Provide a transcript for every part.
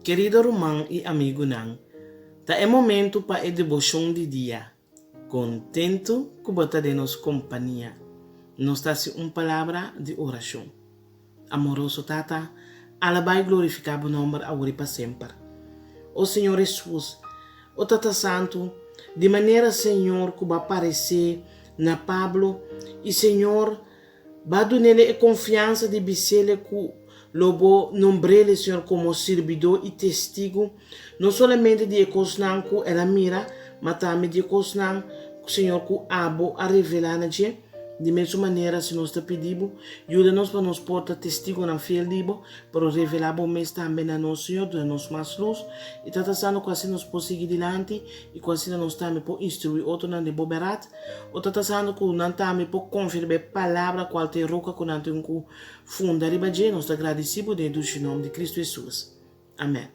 Querido irmão e amigo não, tá é momento para a devoção de dia. Contento que bota de nos companhia. Nos dá uma palavra de oração. Amoroso Tata, alabai glorificar o nome agora para sempre. O Senhor Jesus, o Tata Santo, de maneira, Senhor, que vai aparecer na Pablo, e Senhor, vai dar nele a confiança de bicele que lobo nombrele, Senhor, como servidor e testigo, não somente de cosnan que ela mira, mas também de cosnan, Senhor, que abo a revelar na gente. De mesma maneira, se nós te pedimos, ajuda-nos para nos portar testigo na fiel dibo, para revelar bom mês também na nosso Senhor, dando-nos mais luz, e está sendo quase nos por seguir dilante, e quase nós também por instruir outro na de boberat, ou está sendo que nós também por confirmar a palavra qual te roca que nós temos que fundar e bater, nós agradecemos dentro do nome de Cristo Jesus. Amém.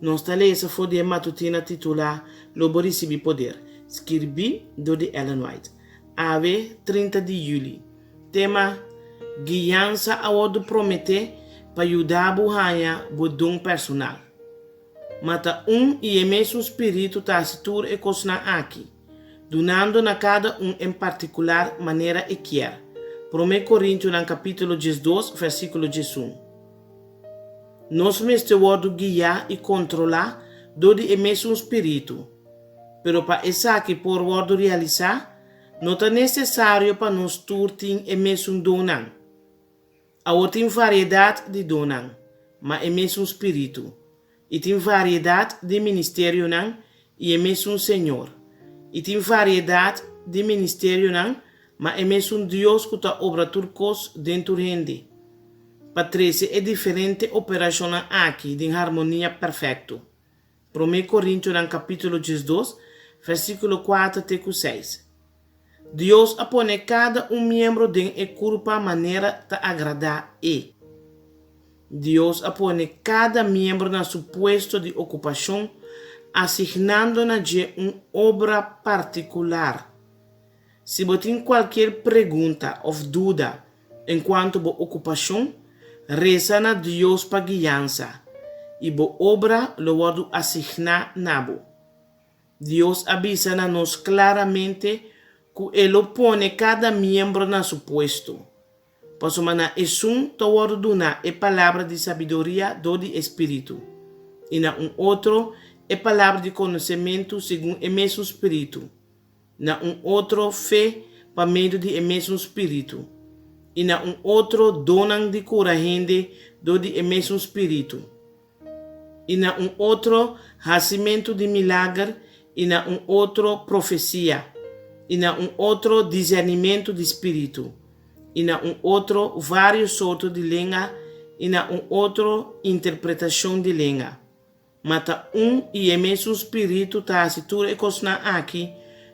Nós está lendo essa folha matutina titular Lobo receber poder, escrevi do de Ellen White. Ave 30 de julho. Tema: guiança ao do prometer para ajudar a buhanha o dom personal. Mata e o mesmo espírito está a situar e cosna aqui, donando na cada em particular maneira que quer. 1 Coríntios, no capítulo 12, versículo 11. Nós mesmo word guiar e controlar do de o mesmo espírito, pero para essa que por word realizar, não é necessário para nós turtin e mesmo donan. Há outra variedade de donan, mas é mesmo espírito. E tem variedade de ministério não, e é mesmo Senhor. E tem variedade de ministério não, mas é mesmo Deus que está obra turcos dentro rende. Patrícia é diferente operação aqui, de harmonia perfeita. 1 Coríntios, no capítulo 12, versículo 4 até 6. Deus apone cada membro de a culpa maneira de agradar e. Deus apone cada membro na seu puesto de ocupação, assignando na uma obra particular. Se você tem qualquer pergunta ou dúvida enquanto a ocupação, reza na Deus para guiança e a obra lo vado assignar nabo. Deus avisa na nós claramente que ele pone cada membro na seu puesto. Posso mandar um toward duna e palavra de sabedoria do de espírito. E na outro é palavra de conhecimento segundo o mesmo espírito. Na outro fé para meio de o mesmo espírito. E na outro donan de cura gente do de o mesmo espírito. E na outro nascimento de milagre e na outro profecia. E na outro discernimento de espírito, e na outro vários sortos de língua, e na outro interpretação de língua. Mata e o mesmo espírito está a situar e cosna aqui,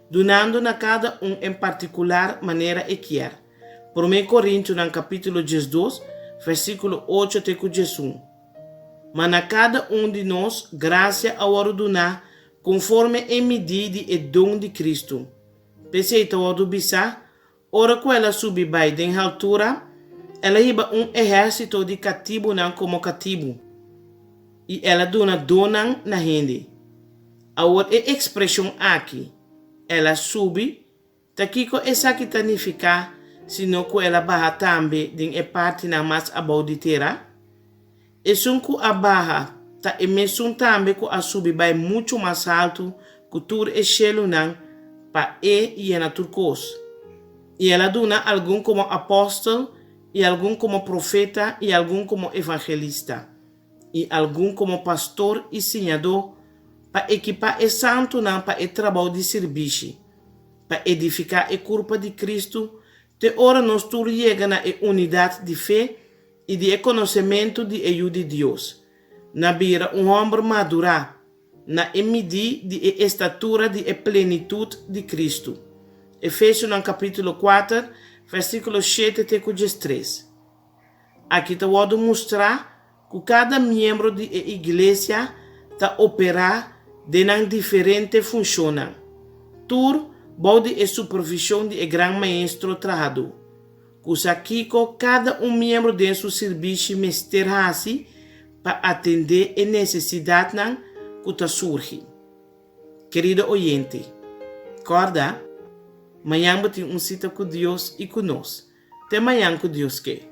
donando na cada em particular maneira que quer. 1 Coríntios, no capítulo 12, versículo 8 até 11. Mas na cada de nós, graça ao ordenar, conforme a medida e dom de Cristo. Peceita o do bisa, ora que ela subi em altura, ela iba exército de cativo não como cativo. E ela dona na gente. A outra expressão aqui, ela subi, taquico essa que significa, sino que ela barra também de parte na mais abauditera. E sunku a barra, ta e mesmo também que a subi muito mais alto, que tudo é chelo não, para e na turcos. E ela dona algum como apóstolo, e algum como profeta, e algum como evangelista, e algum como pastor e senhador, para equipar o santo não para o trabalho de serviço, para edificar a corpo de Cristo, de hora nós todos chegamos na unidade de fé e de conhecimento de ajuda de Deus. Na beira homem madurar, na medida de estatura de plenitude de Cristo. Efésios, no capítulo 4, versículo 7 até 13. Aqui te vou mostrar que cada membro da igreja está operar de diferente funções. Tur pode a supervisão de grande maestro trajado. Que aqui cada membro de seu serviço mesterhasi para atender a necessidade que está surgindo. Querido oyente, acorda? Amanhã tem cita com Deus e conosco. Até amanhã que Deus quer.